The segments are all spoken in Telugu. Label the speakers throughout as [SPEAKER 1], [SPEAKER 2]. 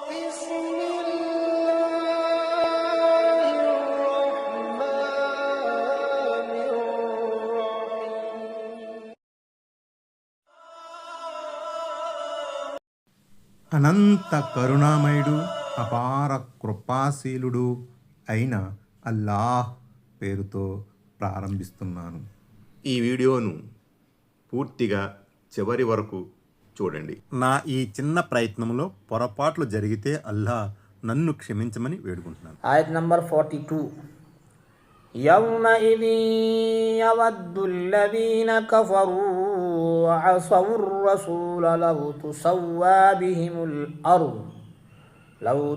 [SPEAKER 1] అనంత కరుణామయుడు అపార కృపాశీలుడు అయిన అల్లాహ్ పేరుతో ప్రారంభిస్తున్నాను.
[SPEAKER 2] ఈ వీడియోను పూర్తిగా చివరి వరకు చూడండి.
[SPEAKER 1] నా ఈ చిన్న ప్రయత్నంలో పొరపాట్లు జరిగితే అల్లాహ్ నన్ను క్షమించమని వేడుకుంటున్నాను.
[SPEAKER 3] ఆయత్ నంబర్ 42. يومئذ يود الذين كفروا وعصوا الرسول لو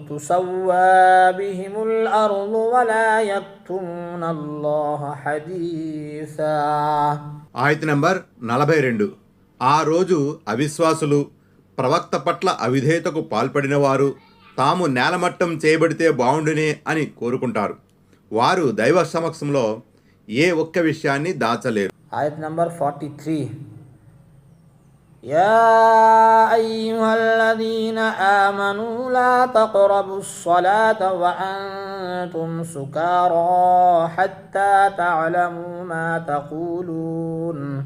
[SPEAKER 3] تسوى بهم الأرض ولا يكتمون الله حديثا.
[SPEAKER 2] ఆయత్ నంబర్ 42. ఆ రోజు అవిశ్వాసులు ప్రవక్త పట్ల అవిధేయతకు పాల్పడిన వారు తాము నేలమట్టం చేయబడితే బావుండునే అని కోరుకుంటారు. వారు దైవ సమక్షంలో ఏ ఒక్క విషయాన్ని దాచలేరు.
[SPEAKER 3] ఆయత్ నంబర్ 43. యా అయ్యుహల్లదీన ఆమనూ లా తక్రబుస్ సలాత వ అంతుమ్ సుకారా హత్తా తఅలమూ మా తఖూలూన్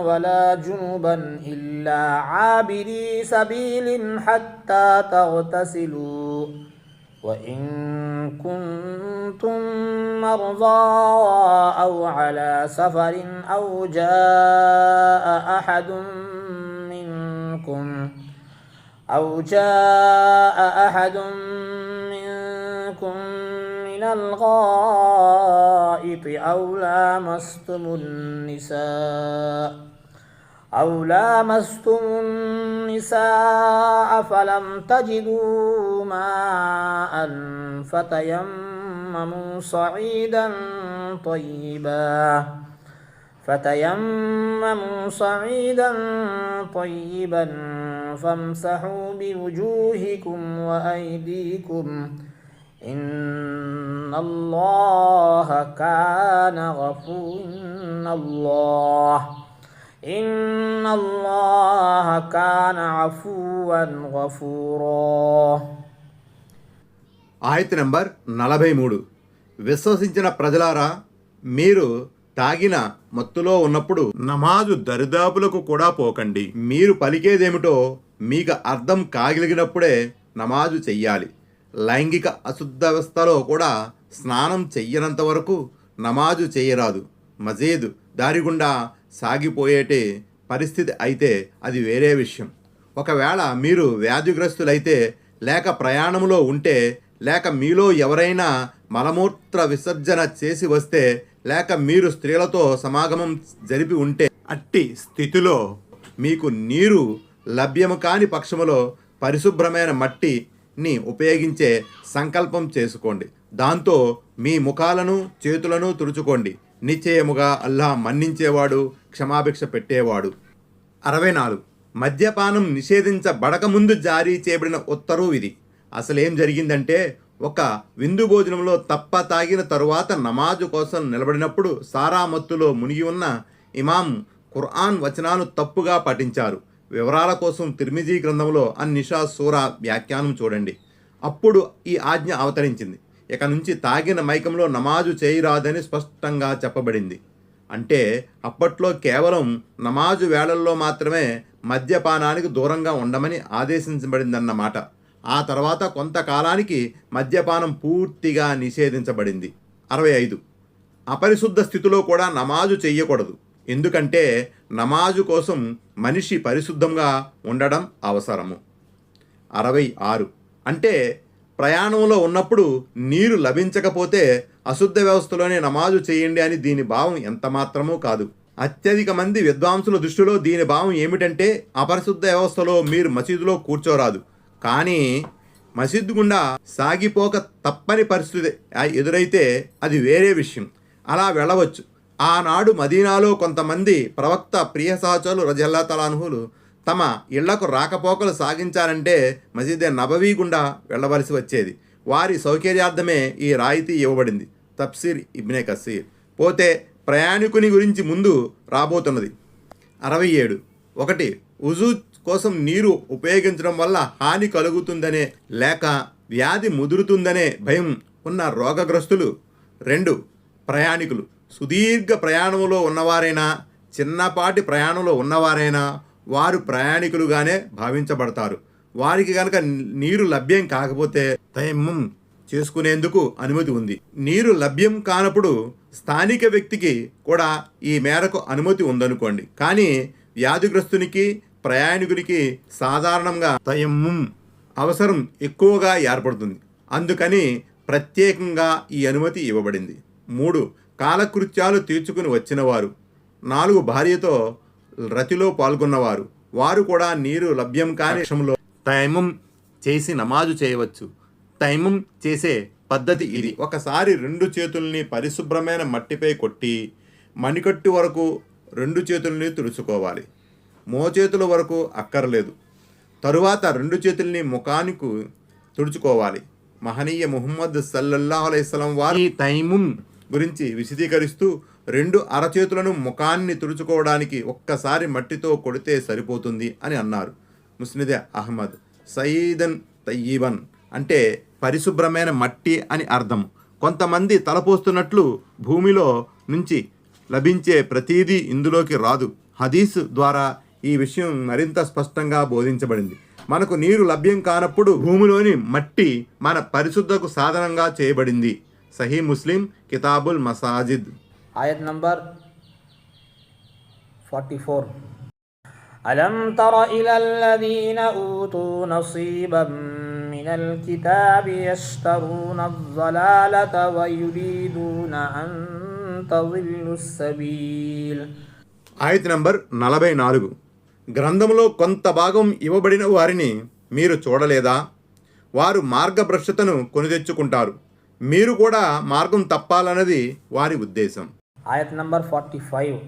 [SPEAKER 3] ولا جنبا إلا عابري سبيل حتى تغتسلوا وإن كنتم مرضى أو على سفر أو جاء أحد منكم من الغائط أو لامستم النساء فلم تجدوا ماء فتيمموا صعيدا طيبا فامسحوا بوجوهكم وأيديكم إن الله كان عفوا غفورا.
[SPEAKER 2] ఆయత్ నంబర్ 43. విశ్వసించిన ప్రజలారా, మీరు తాగిన మత్తులో ఉన్నప్పుడు నమాజు దరిదాపులకు కూడా పోకండి. మీరు పలికేదేమిటో మీకు అర్థం కాగలిగినప్పుడే నమాజు చెయ్యాలి. లైంగిక అశుద్ధావస్థలో కూడా స్నానం చెయ్యనంత వరకు నమాజు చేయరాదు. మజీద్ దారి గుండా సాగిపోయేటే పరిస్థితి అయితే అది వేరే విషయం. ఒకవేళ మీరు వ్యాధిగ్రస్తులైతే, లేక ప్రయాణంలో ఉంటే, లేక మీలో ఎవరైనా మలమూత్ర విసర్జన చేసి వస్తే, లేక మీరు స్త్రీలతో సమాగమం జరిపి ఉంటే, అట్టి స్థితిలో మీకు నీరు లభ్యము కాని పక్షములో పరిశుభ్రమైన మట్టిని ఉపయోగించే సంకల్పం చేసుకోండి. దాంతో మీ ముఖాలను చేతులను తుడుచుకోండి. నిశ్చయముగా అల్లాహ్ మన్నించేవాడు, క్షమాభిక్ష పెట్టేవాడు. 64. మద్యపానం నిషేధించబడకముందు జారీ చేయబడిన ఉత్తర్వు ఇది. అసలేం జరిగిందంటే, ఒక విందు భోజనంలో తప్ప తాగిన తరువాత నమాజు కోసం నిలబడినప్పుడు సారా మత్తులో మునిగి ఉన్న ఇమాం ఖురాన్ వచనాలు తప్పుగా పఠించారు. వివరాల కోసం తిర్మిజీ గ్రంథంలో అన్-నిసా సూరా వ్యాఖ్యానం చూడండి. అప్పుడు ఈ ఆజ్ఞ అవతరించింది. ఇక నుంచి తాగిన మైకంలో నమాజు చేయరాదని స్పష్టంగా చెప్పబడింది. అంటే అప్పట్లో కేవలం నమాజు వేళల్లో మాత్రమే మద్యపానానికి దూరంగా ఉండమని ఆదేశించబడిందన్నమాట. ఆ తర్వాత కొంతకాలానికి మద్యపానం పూర్తిగా నిషేధించబడింది. 65. అపరిశుద్ధ స్థితిలో కూడా నమాజు చెయ్యకూడదు. ఎందుకంటే నమాజు కోసం మనిషి పరిశుద్ధంగా ఉండడం అవసరము. 66. అంటే ప్రయాణంలో ఉన్నప్పుడు నీరు లభించకపోతే అశుద్ధ వ్యవస్థలోనే నమాజు చేయండి అని దీని భావం ఎంత మాత్రమూ కాదు. అత్యధిక మంది విద్వాంసుల దృష్టిలో దీని భావం ఏమిటంటే, అపరిశుద్ధ వ్యవస్థలో మీరు మసీదులో కూర్చోరాదు, కానీ మసీదు గుండా సాగిపోక తప్పని పరిస్థితి ఎదురైతే అది వేరే విషయం. అలా వెళ్ళవచ్చు. ఆనాడు మదీనాలో కొంతమంది ప్రవక్త ప్రియ సహచరులు రజల్లాహు తఆలా అన్హులు తమ ఇళ్లకు రాకపోకలు సాగించాలంటే మసీదే నబవీ గుండా వెళ్ళవలసి వచ్చేది. వారి సౌకర్యార్థమే ఈ రాయితీ ఇవ్వబడింది. తఫ్సీర్ ఇబ్నే కసీర్. పోతే ప్రయాణికుని గురించి ముందు రాబోతున్నది. 67. ఒకటి, ఉజూ కోసం నీరు ఉపయోగించడం వల్ల హాని కలుగుతుందనే లేక వ్యాధి ముదురుతుందనే భయం ఉన్న రోగగ్రస్తులు. 2, ప్రయాణికులు. సుదీర్ఘ ప్రయాణంలో ఉన్నవారైనా చిన్నపాటి ప్రయాణంలో ఉన్నవారైనా వారు ప్రయాణికులుగానే భావించబడతారు. వారికి కనుక నీరు లభ్యం కాకపోతే తయమ్మం చేసుకునేందుకు అనుమతి ఉంది. నీరు లభ్యం కానప్పుడు స్థానిక వ్యక్తికి కూడా ఈ మేరకు అనుమతి ఉందనుకోండి. కానీ వ్యాధిగ్రస్తునికి ప్రయాణికునికి సాధారణంగా తయమ్మం అవసరం ఎక్కువగా ఏర్పడుతుంది. అందుకని ప్రత్యేకంగా ఈ అనుమతి ఇవ్వబడింది. 3, కాలకృత్యాలు తీర్చుకుని వచ్చినవారు. 4, భార్యతో రతిలో పాల్గొన్నవారు. వారు కూడా నీరు లభ్యం కాని పక్షంలో తయమ్మం చేసి నమాజు చేయవచ్చు. తయమ్మం చేసే పద్ధతి ఇది. ఒకసారి 2 చేతుల్ని పరిశుభ్రమైన మట్టిపై కొట్టి మణికట్టు వరకు 2 చేతుల్ని తుడుచుకోవాలి. మోచేతుల వరకు అక్కర్లేదు. తరువాత 2 చేతుల్ని ముఖానికి తుడుచుకోవాలి. మహనీయ ముహమ్మద్ సల్లల్లాహు అలైహి వసల్లం వారి తయమ్మం గురించి విశదీకరిస్తూ 2 అరచేతులను ముఖాన్ని తుడుచుకోవడానికి ఒక్కసారి మట్టితో కొడితే సరిపోతుంది అని అన్నారు. ముస్నద్ అహ్మద్. సయీదన్ తయ్యిబన్ అంటే పరిశుభ్రమైన మట్టి అని అర్థం. కొంతమంది తలపోస్తున్నట్లు భూమిలో నుంచి లభించే ప్రతీదీ ఇందులోకి రాదు. హదీస్ ద్వారా ఈ విషయం మరింత స్పష్టంగా బోధించబడింది. మనకు నీరు లభ్యం కానప్పుడు భూమిలోని మట్టి మన పరిశుద్ధకు సాధనంగా చేయబడింది. సహీ ముస్లిం కితాబుల్ మసాజిద్.
[SPEAKER 3] Ayat number 44. ألم تر إلى الذين أوتوا نصيبا من الكتاب يشترون الضلالة ويريدون أن تضلوا السبيل.
[SPEAKER 2] ఆయత్ నంబర్ 44. గ్రంథంలో కొంత భాగం ఇవ్వబడిన వారిని మీరు చూడలేదా? వారు మార్గభ్రష్టతను కొని తెచ్చుకుంటారు. మీరు కూడా మార్గం తప్పాలన్నది వారి ఉద్దేశం.
[SPEAKER 3] Ayat number 45.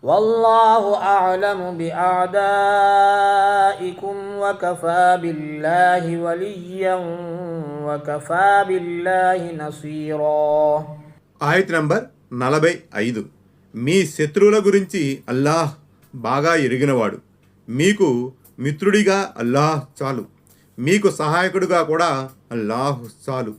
[SPEAKER 3] والله أعلم بأعدائكم وكفى بالله وليا وكفى بالله نصيرا.
[SPEAKER 2] ఆయత్ నంబర్ 45. మీ శత్రువుల గురించి అల్లాహ్ బాగా ఎరిగినవాడు. మీకు మిత్రుడిగా అల్లాహ్ చాలు. మీకు సహాయకుడిగా కూడా అల్లాహ్ చాలు.